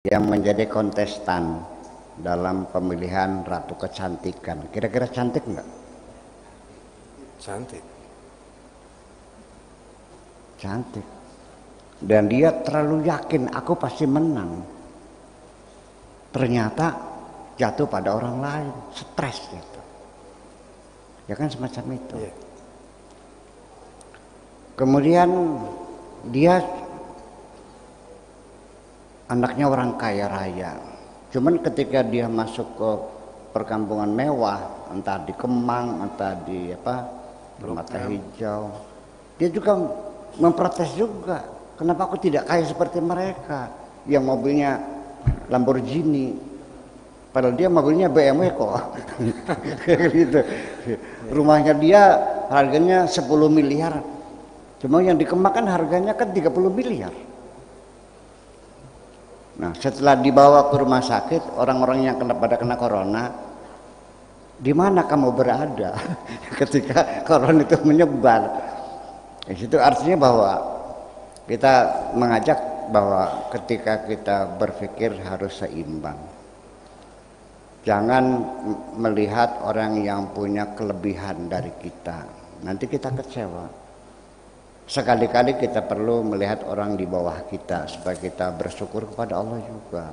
yang menjadi kontestan dalam pemilihan Ratu Kecantikan. Kira-kira cantik nggak? Cantik. Cantik. Dan dia terlalu yakin aku pasti menang. Ternyata jatuh pada orang lain, stres gitu. Ya kan semacam itu. Yeah. Kemudian dia anaknya orang kaya raya. Cuman ketika dia masuk ke perkampungan mewah, entah di Kemang, entah di Permata Hijau, dia juga memprotes juga. Kenapa aku tidak kaya seperti mereka yang mobilnya Lamborghini, padahal dia mobilnya BMW kok. Gitu. Rumahnya dia harganya 10 miliar. Cuma yang di Kemang kan harganya kan 30 miliar. Nah, setelah dibawa ke rumah sakit, orang-orang yang pada kena corona, di mana kamu berada ketika corona itu menyebar? Itu artinya bahwa kita mengajak bahwa ketika kita berpikir harus seimbang. Jangan melihat orang yang punya kelebihan dari kita, nanti kita kecewa. Sekali-kali kita perlu melihat orang di bawah kita supaya kita bersyukur kepada Allah juga.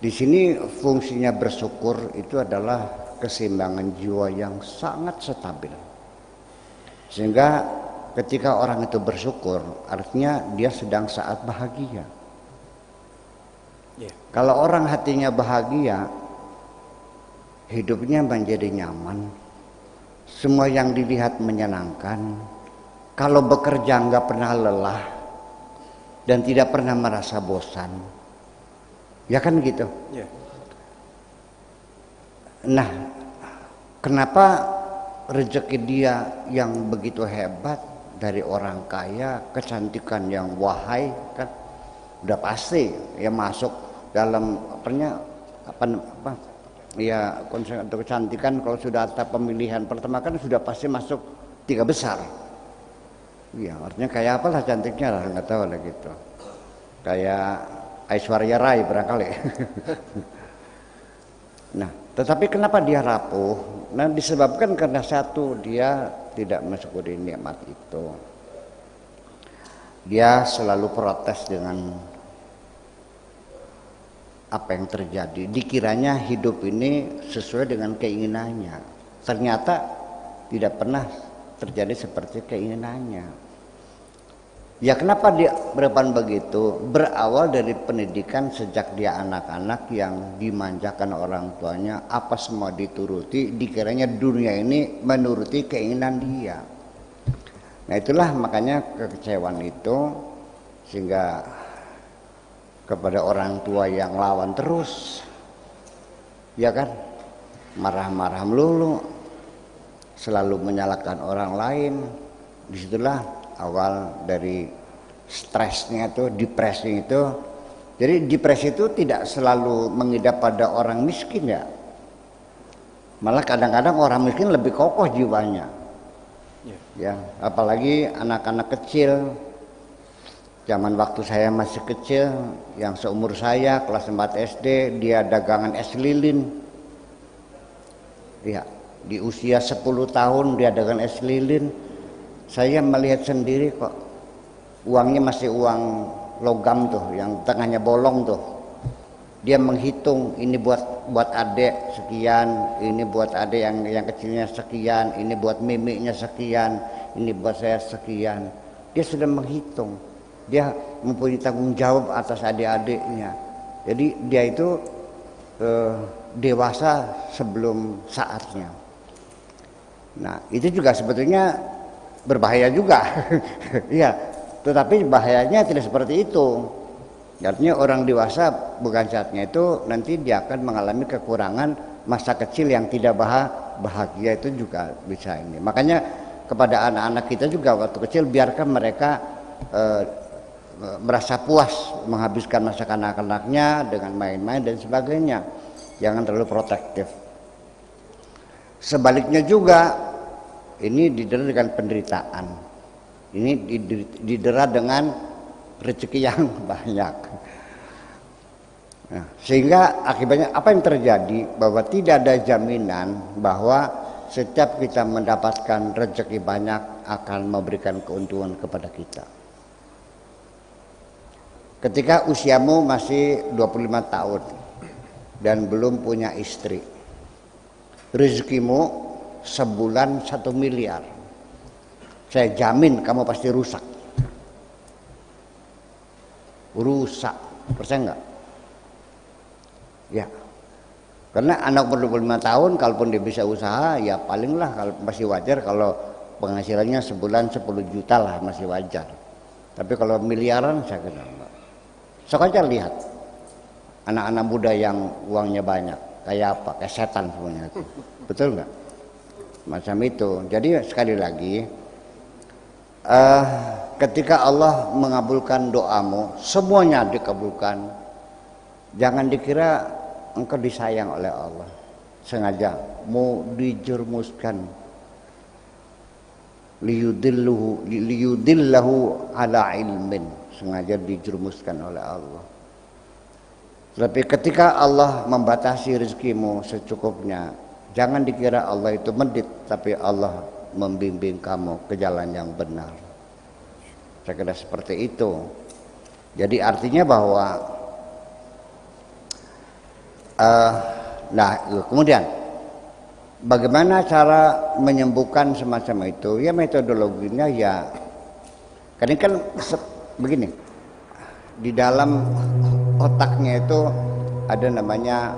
Di sini fungsinya bersyukur itu adalah keseimbangan jiwa yang sangat stabil. Sehingga ketika orang itu bersyukur, artinya dia sedang saat bahagia. Yeah. Kalau orang hatinya bahagia, hidupnya menjadi nyaman, semua yang dilihat menyenangkan. Kalau bekerja nggak pernah lelah dan tidak pernah merasa bosan, ya kan gitu. Yeah. Nah, kenapa rezeki dia yang begitu hebat dari orang kaya, kecantikan yang wahai kan, udah pasti ya masuk dalam ya konsep kecantikan. Kalau sudah ada pemilihan pertama kan sudah pasti masuk 3 besar. Iya, artinya kayak apalah cantiknya lah, nggak tahu lah gitu. Kayak Aishwarya Rai barangkali. Nah, tetapi kenapa dia rapuh? Nah, disebabkan karena satu, dia tidak mensyukuri nikmat itu. Dia selalu protes dengan apa yang terjadi. Dikiranya hidup ini sesuai dengan keinginannya. Ternyata tidak pernah terjadi seperti keinginannya. Ya kenapa dia berpan begitu? Berawal dari pendidikan sejak dia anak-anak yang dimanjakan orang tuanya, apa semua dituruti, dikiranya dunia ini menuruti keinginan dia. Nah itulah makanya kekecewaan itu, sehingga kepada orang tua yang lawan terus, ya kan, marah-marah melulu, selalu menyalahkan orang lain. Disitulah awal dari stresnya itu, depresi itu. Jadi depresi itu tidak selalu mengidap pada orang miskin ya. Malah kadang-kadang orang miskin lebih kokoh jiwanya. Ya, apalagi anak-anak kecil. Zaman waktu saya masih kecil, yang seumur saya kelas 4 SD, dia dagangan es lilin. Ya, di usia 10 tahun dia dagang es lilin. Saya melihat sendiri kok, uangnya masih uang logam tuh, yang tengahnya bolong tuh. Dia menghitung, ini buat adek sekian, ini buat adek yang kecilnya sekian, ini buat mimiknya sekian, ini buat saya sekian. Dia sudah menghitung, dia mempunyai tanggung jawab atas adik-adiknya. Jadi dia itu dewasa sebelum saatnya. Nah itu juga sebetulnya berbahaya juga. Iya, tetapi bahayanya tidak seperti itu. Artinya orang dewasa bukan saatnya itu, nanti dia akan mengalami kekurangan masa kecil yang tidak bahagia, itu juga bisa ini. Makanya kepada anak-anak kita juga waktu kecil biarkan mereka merasa puas menghabiskan masa kanak-kanaknya dengan main-main dan sebagainya. Jangan terlalu protektif. Sebaliknya juga, ini didera dengan penderitaan, ini didera dengan rezeki yang banyak. Nah, sehingga akibatnya apa yang terjadi, bahwa tidak ada jaminan bahwa setiap kita mendapatkan rezeki banyak akan memberikan keuntungan kepada kita. Ketika usiamu masih 25 tahun dan belum punya istri, rezekimu sebulan 1 miliar, saya jamin kamu pasti rusak. Rusak, percaya nggak? Ya, karena anak umur 25 tahun kalaupun dia bisa usaha, ya palinglah kalau masih wajar kalau penghasilannya sebulan 10 juta lah, masih wajar. Tapi kalau miliaran saya kira enggak. Sok aja lihat anak-anak muda yang uangnya banyak, kayak apa? Kayak setan semuanya itu. Betul nggak? Macam itu. Jadi sekali lagi, ketika Allah mengabulkan doamu, semuanya dikabulkan. Jangan dikira engkau disayang oleh Allah, sengaja mau dijermuskan, liyudillahu ala ilmin, sengaja dijermuskan oleh Allah. Tapi ketika Allah membatasi rezekimu secukupnya, jangan dikira Allah itu medit, tapi Allah membimbing kamu ke jalan yang benar. Saya kira seperti itu. Jadi artinya bahwa nah, kemudian bagaimana cara menyembuhkan semacam itu? Ya metodologinya ya, karena kan begini, di dalam otaknya itu ada namanya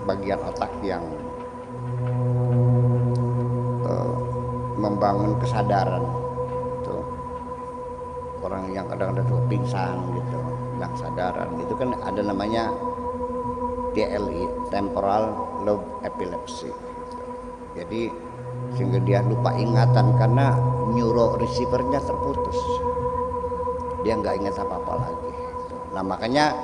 bagian otak yang membangun kesadaran. Tuh, orang yang kadang-kadang suka pingsan gitu, hilang kesadaran, itu kan ada namanya TLE, temporal lobe epilepsy. Jadi sehingga dia lupa ingatan karena neuro receivernya terputus, dia nggak ingat apa-apa lagi. Nah makanya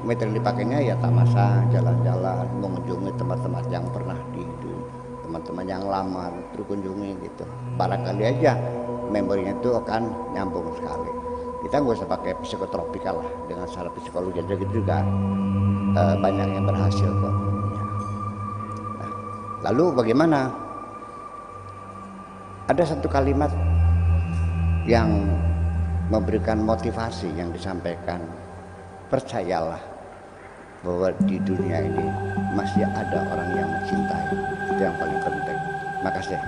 metode dipakainya ya tamasa, jalan-jalan, mengunjungi tempat-tempat yang pernah dihidup, teman-teman yang lama berkunjungi gitu. Barangkali aja memorinya itu akan nyambung sekali. Kita nggak usah pakai psikotropika lah, dengan cara psikologi aja gitu juga banyak yang berhasil kok. Nah, lalu bagaimana? Ada satu kalimat yang memberikan motivasi yang disampaikan, percayalah bahwa di dunia ini masih ada orang yang mencintai. Itu yang paling penting. Makasih.